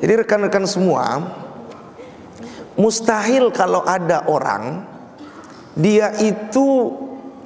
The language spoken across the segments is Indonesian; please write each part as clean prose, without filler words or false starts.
Jadi rekan-rekan semua, mustahil kalau ada orang dia itu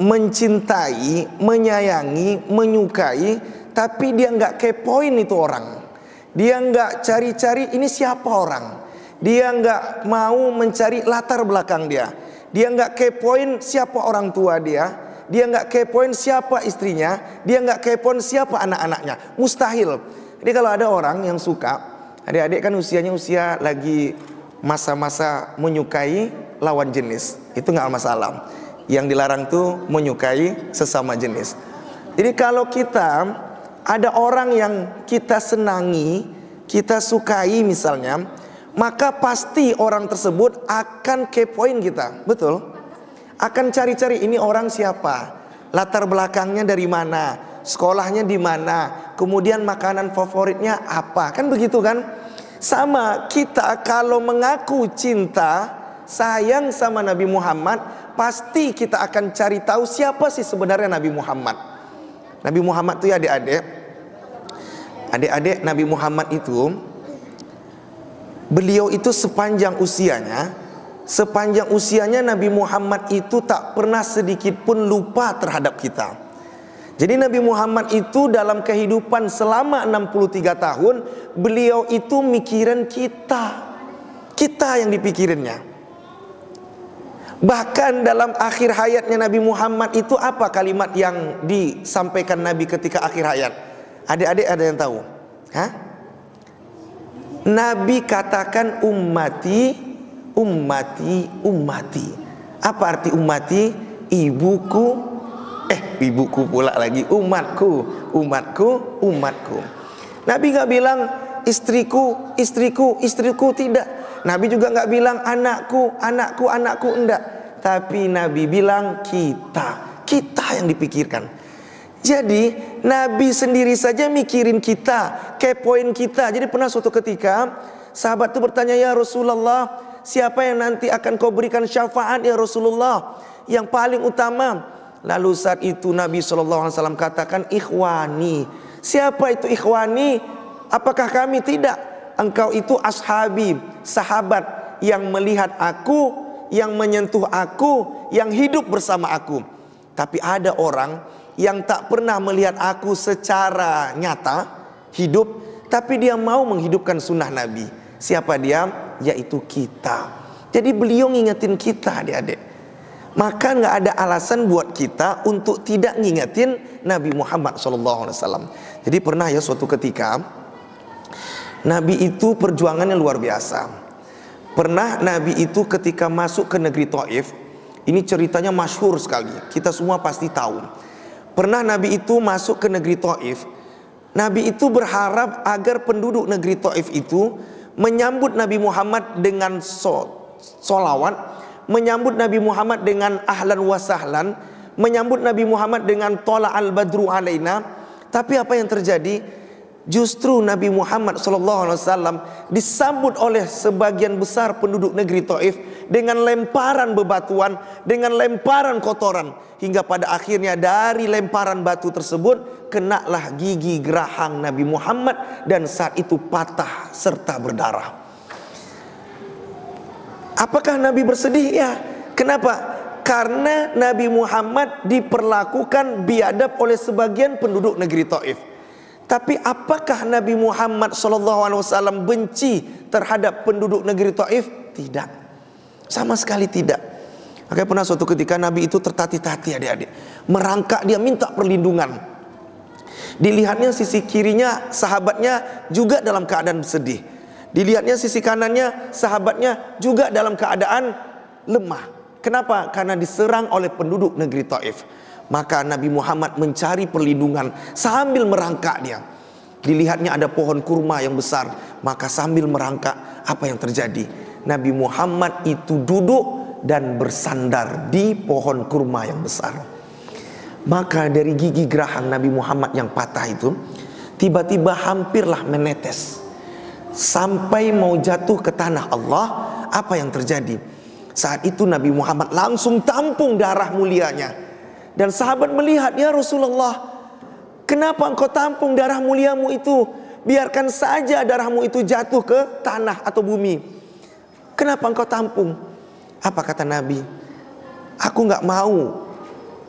mencintai, menyayangi, menyukai, tapi dia nggak kepoin itu orang. Dia nggak cari-cari ini siapa orang. Dia nggak mau mencari latar belakang dia. Dia nggak kepoin siapa orang tua dia. Dia nggak kepoin siapa istrinya. Dia nggak kepoin siapa anak-anaknya. Mustahil. Jadi kalau ada orang yang suka, adik-adik kan usianya usia lagi masa-masa menyukai lawan jenis, itu nggak masalah. Yang dilarang tuh menyukai sesama jenis. Jadi kalau kita ada orang yang kita senangi, kita sukai misalnya, maka pasti orang tersebut akan kepoin kita, betul? Akan cari-cari ini orang siapa, latar belakangnya dari mana, sekolahnya di mana, kemudian makanan favoritnya apa, kan begitu kan? Sama kita kalau mengaku cinta, sayang sama Nabi Muhammad, pasti kita akan cari tahu siapa sih sebenarnya Nabi Muhammad. Nabi Muhammad itu ya adik-adik, Nabi Muhammad itu, beliau itu sepanjang usianya Nabi Muhammad itu tak pernah sedikit pun lupa terhadap kita. Jadi Nabi Muhammad itu dalam kehidupan selama 63 tahun, beliau itu mikirin kita yang dipikirinnya. Bahkan dalam akhir hayatnya Nabi Muhammad itu apa kalimat yang disampaikan Nabi ketika akhir hayat? Adik-adik ada yang tahu? Hah? Nabi katakan ummati, ummati, ummati. Apa arti ummati? Ibuku, ibuku pula lagi, umatku, umatku, umatku. Nabi nggak bilang istriku, istriku, istriku, tidak. Nabi juga nggak bilang anakku, anakku, anakku, enggak. Tapi Nabi bilang kita yang dipikirkan. Jadi Nabi sendiri saja mikirin kita, kepoin kita. Jadi pernah suatu ketika sahabat itu bertanya, ya Rasulullah, siapa yang nanti akan kau berikan syafaat ya Rasulullah, yang paling utama? Lalu saat itu Nabi SAW katakan, ikhwani. Siapa itu ikhwani? Apakah kami? Tidak. Engkau itu ashabi, sahabat yang melihat aku, yang menyentuh aku, yang hidup bersama aku. Tapi ada orang yang tak pernah melihat aku secara nyata hidup, tapi dia mau menghidupkan sunnah Nabi. Siapa dia? Yaitu kita. Jadi beliau ngingetin kita, adik-adik. Maka nggak ada alasan buat kita untuk tidak ngingetin Nabi Muhammad SAW. Jadi pernah ya suatu ketika Nabi itu perjuangannya luar biasa. Pernah Nabi itu ketika masuk ke negeri Taif, ini ceritanya masyhur sekali, kita semua pasti tahu. Pernah Nabi itu masuk ke negeri Taif. Nabi itu berharap agar penduduk negeri Taif itu menyambut Nabi Muhammad dengan sholawat, menyambut Nabi Muhammad dengan ahlan wa sahlan, menyambut Nabi Muhammad dengan tola al-badru alaina. Tapi apa yang terjadi? Justru Nabi Muhammad SAW disambut oleh sebagian besar penduduk negeri Taif dengan lemparan bebatuan, dengan lemparan kotoran, hingga pada akhirnya dari lemparan batu tersebut kenalah gigi geraham Nabi Muhammad, dan saat itu patah serta berdarah. Apakah Nabi bersedih? Ya. Kenapa? Karena Nabi Muhammad diperlakukan biadab oleh sebagian penduduk negeri Taif. Tapi apakah Nabi Muhammad SAW benci terhadap penduduk negeri Taif? Tidak, sama sekali tidak. Makanya pernah suatu ketika Nabi itu tertatih-tatih, adik-adik, merangkak, dia minta perlindungan. Dilihatnya sisi kirinya sahabatnya juga dalam keadaan sedih. Dilihatnya sisi kanannya sahabatnya juga dalam keadaan lemah. Kenapa? Karena diserang oleh penduduk negeri Taif. Maka Nabi Muhammad mencari perlindungan sambil merangkak dia. Dilihatnya ada pohon kurma yang besar, maka sambil merangkak, apa yang terjadi? Nabi Muhammad itu duduk dan bersandar di pohon kurma yang besar. Maka dari gigi geraham Nabi Muhammad yang patah itu tiba-tiba hampirlah menetes sampai mau jatuh ke tanah Allah. Apa yang terjadi? Saat itu Nabi Muhammad langsung tampung darah mulianya. Dan sahabat melihat, ya Rasulullah, kenapa engkau tampung darah muliamu itu? biarkan saja darahmu itu jatuh ke tanah atau bumi. Kenapa engkau tampung? Apa kata Nabi? Aku nggak mau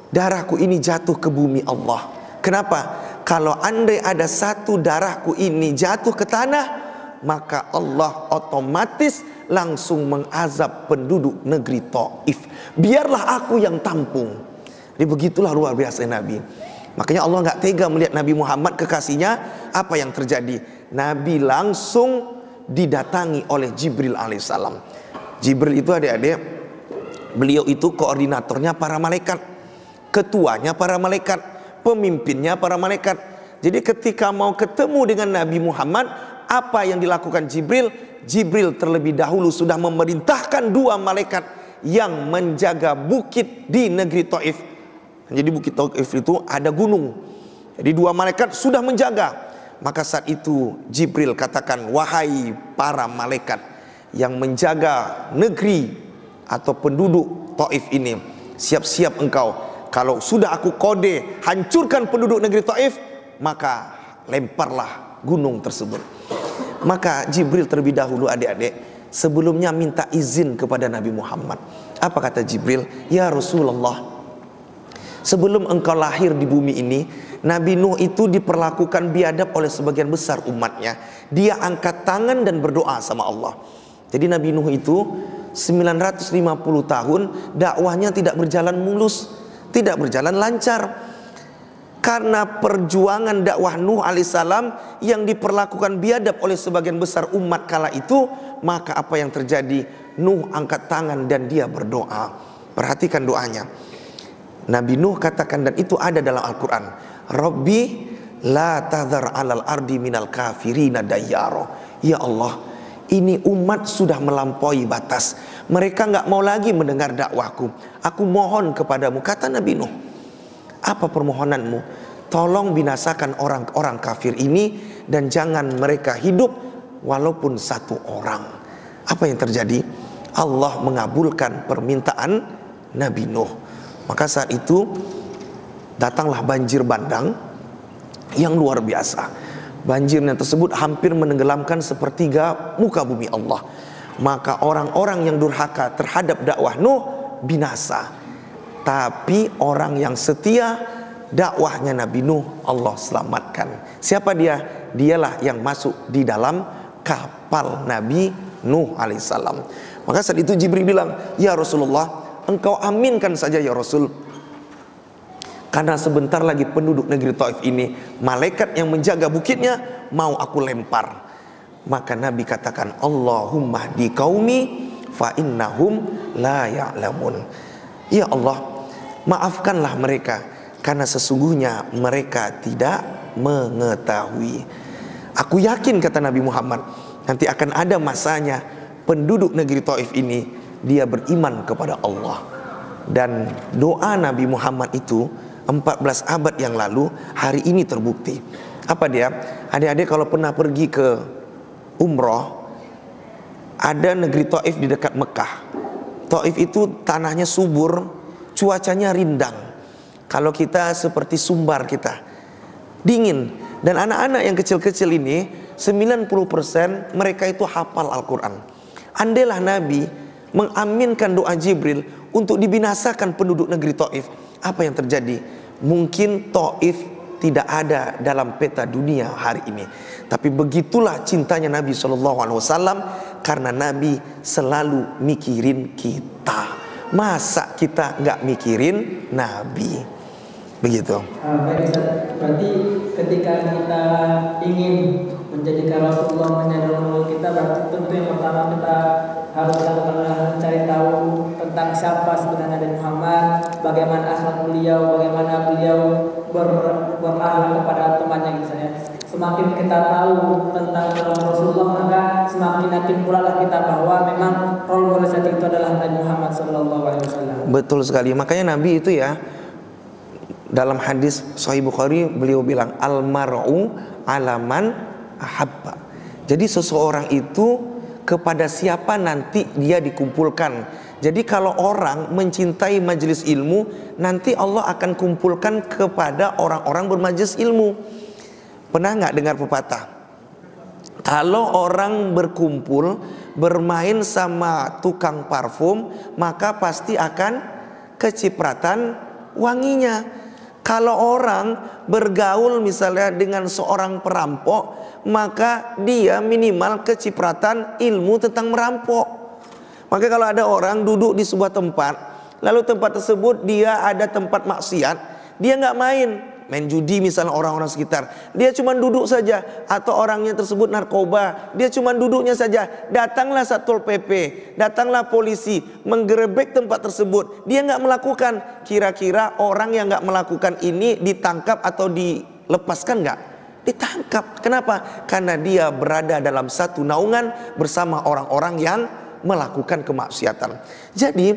darahku ini jatuh ke bumi Allah. Kenapa? Kalau andai ada satu darahku ini jatuh ke tanah, maka Allah otomatis langsung mengazab penduduk negeri Taif. Biarlah aku yang tampung. Jadi begitulah luar biasa Nabi. Makanya Allah nggak tega melihat Nabi Muhammad kekasihnya. Apa yang terjadi? Nabi langsung didatangi oleh Jibril alaihissalam. Jibril itu adik-adik, beliau itu koordinatornya para malaikat, ketuanya para malaikat, pemimpinnya para malaikat. Jadi ketika mau ketemu dengan Nabi Muhammad, apa yang dilakukan Jibril? Jibril terlebih dahulu sudah memerintahkan dua malaikat yang menjaga bukit di negeri Taif. Jadi bukit Taif itu ada gunung. Jadi dua malaikat sudah menjaga. Maka saat itu Jibril katakan, wahai para malaikat yang menjaga negeri atau penduduk Taif ini, siap-siap engkau. Kalau sudah aku kode hancurkan penduduk negeri Taif, maka lemparlah gunung tersebut. Maka Jibril terlebih dahulu adik-adik sebelumnya minta izin kepada Nabi Muhammad. Apa kata Jibril? Ya Rasulullah, sebelum engkau lahir di bumi ini, Nabi Nuh itu diperlakukan biadab oleh sebagian besar umatnya. Dia angkat tangan dan berdoa sama Allah. Jadi Nabi Nuh itu 950 tahun dakwahnya tidak berjalan mulus, tidak berjalan lancar. Karena perjuangan dakwah Nuh alaihissalam yang diperlakukan biadab oleh sebagian besar umat kala itu, maka apa yang terjadi? Nuh angkat tangan dan dia berdoa. Perhatikan doanya. Nabi Nuh katakan, dan itu ada dalam Al-Quran, Rabbi la tadhar alal ardi minal kafirina dayyaro. Ya Allah, ini umat sudah melampaui batas. Mereka nggak mau lagi mendengar dakwahku. Aku mohon kepadamu, kata Nabi Nuh. Apa permohonanmu? Tolong binasakan orang-orang kafir ini dan jangan mereka hidup walaupun satu orang. Apa yang terjadi? Allah mengabulkan permintaan Nabi Nuh. Maka saat itu datanglah banjir bandang yang luar biasa. Banjirnya tersebut hampir menenggelamkan sepertiga muka bumi Allah. Maka orang-orang yang durhaka terhadap dakwah Nuh binasa. Tapi orang yang setia dakwahnya Nabi Nuh Allah selamatkan. Siapa dia? Dialah yang masuk di dalam kapal Nabi Nuh alaihissalam. Maka saat itu Jibril bilang, ya Rasulullah, engkau aminkan saja ya Rasul, karena sebentar lagi penduduk negeri Taif ini, malaikat yang menjaga bukitnya mau aku lempar. Maka Nabi katakan, Allahumma di qaumi fa innahum la ya'lamun. Ya Allah, maafkanlah mereka karena sesungguhnya mereka tidak mengetahui. Aku yakin, kata Nabi Muhammad, nanti akan ada masanya penduduk negeri Taif ini dia beriman kepada Allah. Dan doa Nabi Muhammad itu 14 abad yang lalu hari ini terbukti. Apa dia? Adik-adik kalau pernah pergi ke umroh, ada negeri Taif di dekat Mekah. Taif itu tanahnya subur, cuacanya rindang. Kalau kita seperti Sumbar kita, dingin. Dan anak-anak yang kecil-kecil ini 90% mereka itu hafal Al-Quran. Andailah Nabi mengaminkan doa Jibril untuk dibinasakan penduduk negeri Taif, apa yang terjadi? Mungkin Taif tidak ada dalam peta dunia hari ini. Tapi begitulah cintanya Nabi SAW, karena Nabi selalu mikirin kita. Masa kita nggak mikirin Nabi? Begitu. Baik Ustaz, berarti ketika kita ingin menjadikan Rasulullah menjadi Rasul kita, berarti tentu yang pertama kita harus mencari tahu tentang siapa sebenarnya Nabi Muhammad, bagaimana akhlak beliau, bagaimana beliau berakhlak kepada temannya gitu ya. Semakin kita tahu tentang Rasulullah, maka semakin yakin pula lah kita bahwa memang role model itu adalah Nabi Muhammad SAW. Betul sekali. Makanya Nabi itu ya, dalam hadis Sahih Bukhari beliau bilang al-mar'u alaman ahabba. Jadi seseorang itu kepada siapa nanti dia dikumpulkan. Jadi kalau orang mencintai majelis ilmu, nanti Allah akan kumpulkan kepada orang-orang bermajelis ilmu. Pernah nggak dengar pepatah? Kalau orang berkumpul bermain sama tukang parfum, maka pasti akan kecipratan wanginya. Kalau orang bergaul misalnya dengan seorang perampok, maka dia minimal kecipratan ilmu tentang merampok. Maka kalau ada orang duduk di sebuah tempat, lalu tempat tersebut dia ada tempat maksiat, dia nggak main judi misalnya orang-orang sekitar, dia cuma duduk saja. Atau orangnya tersebut narkoba, dia cuma duduknya saja. Datanglah Satpol PP, datanglah polisi, menggerebek tempat tersebut, dia nggak melakukan. Kira-kira orang yang nggak melakukan ini ditangkap atau dilepaskan nggak? Ditangkap. Kenapa? Karena dia berada dalam satu naungan bersama orang-orang yang melakukan kemaksiatan. Jadi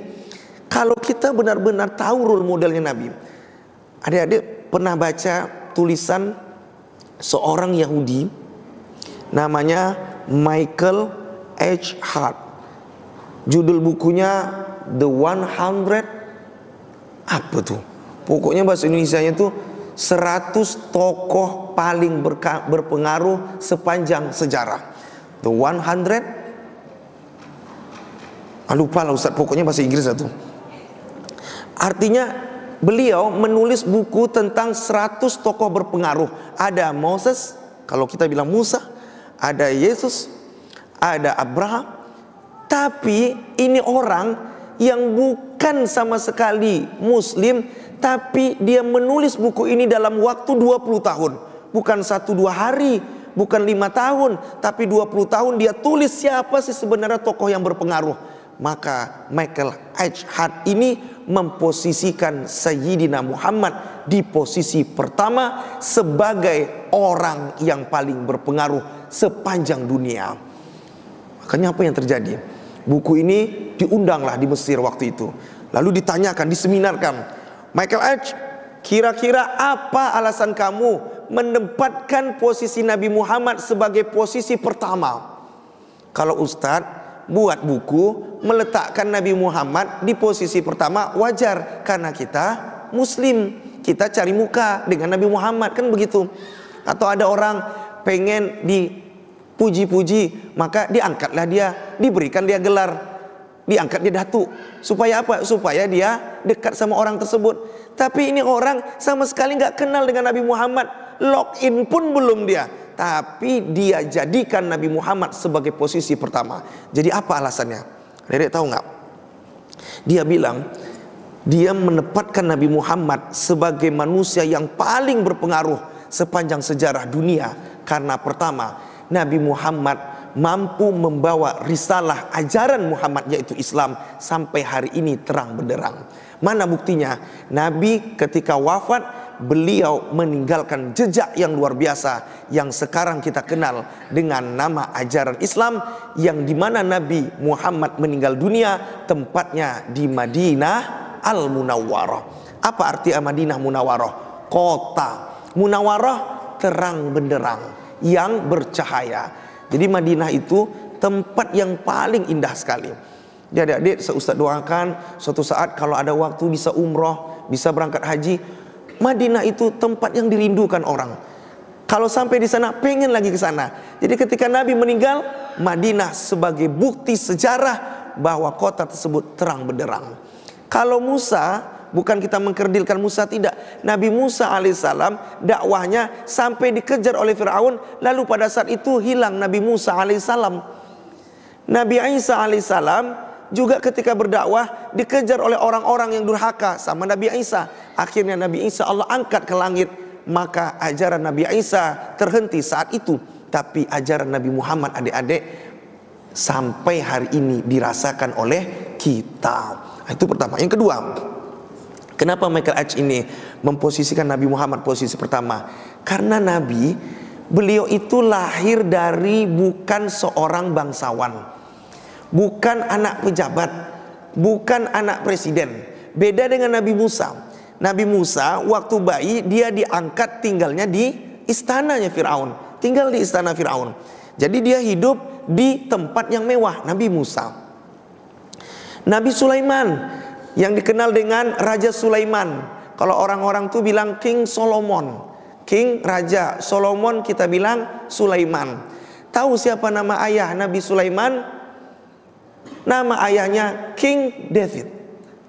kalau kita benar-benar tahu role modelnya Nabi, adik-adik pernah baca tulisan seorang Yahudi namanya Michael H. Hart. Judul bukunya The 100 apa tuh? Pokoknya bahasa Indonesianya tuh 100 tokoh paling berpengaruh sepanjang sejarah. The 100 lupa lah Ustaz, pokoknya bahasa Inggris itu. Artinya beliau menulis buku tentang 100 tokoh berpengaruh. Ada Moses, kalau kita bilang Musa, ada Yesus, ada Abraham. Tapi ini orang yang bukan sama sekali Muslim, tapi dia menulis buku ini dalam waktu 20 tahun. Bukan 1-2 hari, bukan 5 tahun, tapi 20 tahun dia tulis siapa sih sebenarnya tokoh yang berpengaruh. Maka Michael H. Hart ini memposisikan Sayyidina Muhammad di posisi pertama sebagai orang yang paling berpengaruh sepanjang dunia. Makanya apa yang terjadi? Buku ini diundanglah di Mesir waktu itu. Lalu ditanyakan, diseminarkan, Michael H., kira-kira apa alasan kamu menempatkan posisi Nabi Muhammad sebagai posisi pertama? Kalau Ustadz buat buku meletakkan Nabi Muhammad di posisi pertama wajar, karena kita Muslim, kita cari muka dengan Nabi Muhammad, kan begitu. Atau ada orang pengen dipuji-puji, maka diangkatlah dia, diberikan dia gelar, diangkat dia datu. Supaya apa? Supaya dia dekat sama orang tersebut. Tapi ini orang sama sekali nggak kenal dengan Nabi Muhammad, login pun belum dia, tapi dia jadikan Nabi Muhammad sebagai posisi pertama. Jadi apa alasannya? Dedek tahu nggak? Dia bilang dia menempatkan Nabi Muhammad sebagai manusia yang paling berpengaruh sepanjang sejarah dunia karena pertama, Nabi Muhammad mampu membawa risalah ajaran Muhammad yaitu Islam sampai hari ini terang benderang. Mana buktinya? Nabi ketika wafat, beliau meninggalkan jejak yang luar biasa yang sekarang kita kenal dengan nama ajaran Islam, yang dimana Nabi Muhammad meninggal dunia tempatnya di Madinah Al-Munawwarah. Apa arti Madinah Munawwarah? Kota Munawwarah, terang benderang yang bercahaya. Jadi Madinah itu tempat yang paling indah sekali. Jadi adik, Ustaz doakan suatu saat kalau ada waktu bisa umroh, bisa berangkat haji. Madinah itu tempat yang dirindukan orang. Kalau sampai di sana pengen lagi ke sana. Jadi ketika Nabi meninggal, Madinah sebagai bukti sejarah bahwa kota tersebut terang benderang. Kalau Musa, bukan kita mengkerdilkan Musa, tidak. Nabi Musa alaihissalam dakwahnya sampai dikejar oleh Fir'aun, lalu pada saat itu hilang Nabi Musa alaihissalam. Nabi Isa alaihissalam juga ketika berdakwah dikejar oleh orang-orang yang durhaka sama Nabi Isa. Akhirnya Nabi Isa Allah angkat ke langit. Maka ajaran Nabi Isa terhenti saat itu. Tapi ajaran Nabi Muhammad adik-adik sampai hari ini dirasakan oleh kita. Itu pertama. Yang kedua, kenapa Michael H. ini memposisikan Nabi Muhammad posisi pertama? Karena Nabi, beliau itu lahir dari bukan seorang bangsawan, bukan anak pejabat, bukan anak presiden. Beda dengan Nabi Musa. Nabi Musa waktu bayi dia diangkat tinggalnya di istananya Fir'aun, tinggal di istana Fir'aun. Jadi dia hidup di tempat yang mewah. Nabi Musa. Nabi Sulaiman yang dikenal dengan Raja Sulaiman. Kalau orang-orang tuh bilang King Solomon, King Raja Solomon, kita bilang Sulaiman. Tahu siapa nama ayah Nabi Sulaiman? Nama ayahnya King David,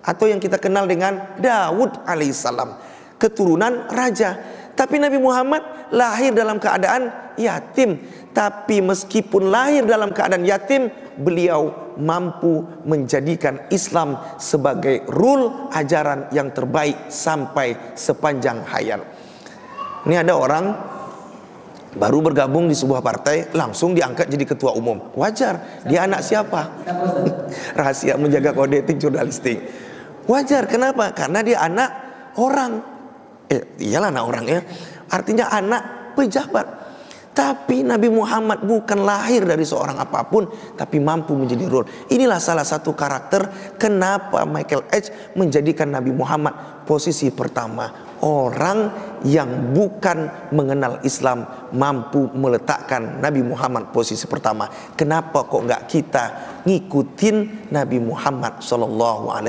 atau yang kita kenal dengan Daud alaihissalam, keturunan raja. Tapi Nabi Muhammad lahir dalam keadaan yatim. Tapi meskipun lahir dalam keadaan yatim, beliau mampu menjadikan Islam sebagai rule ajaran yang terbaik sampai sepanjang hayat. Ini ada orang baru bergabung di sebuah partai, langsung diangkat jadi ketua umum. Wajar, dia anak siapa? Rahasia menjaga kode etik jurnalistik. Wajar, kenapa? Karena dia anak orang. Iyalah anak orang ya. Artinya anak pejabat. Tapi Nabi Muhammad bukan lahir dari seorang apapun, tapi mampu menjadi rule. Inilah salah satu karakter kenapa Michael H. menjadikan Nabi Muhammad posisi pertama. Orang yang bukan mengenal Islam mampu meletakkan Nabi Muhammad posisi pertama. Kenapa kok nggak kita ngikutin Nabi Muhammad SAW?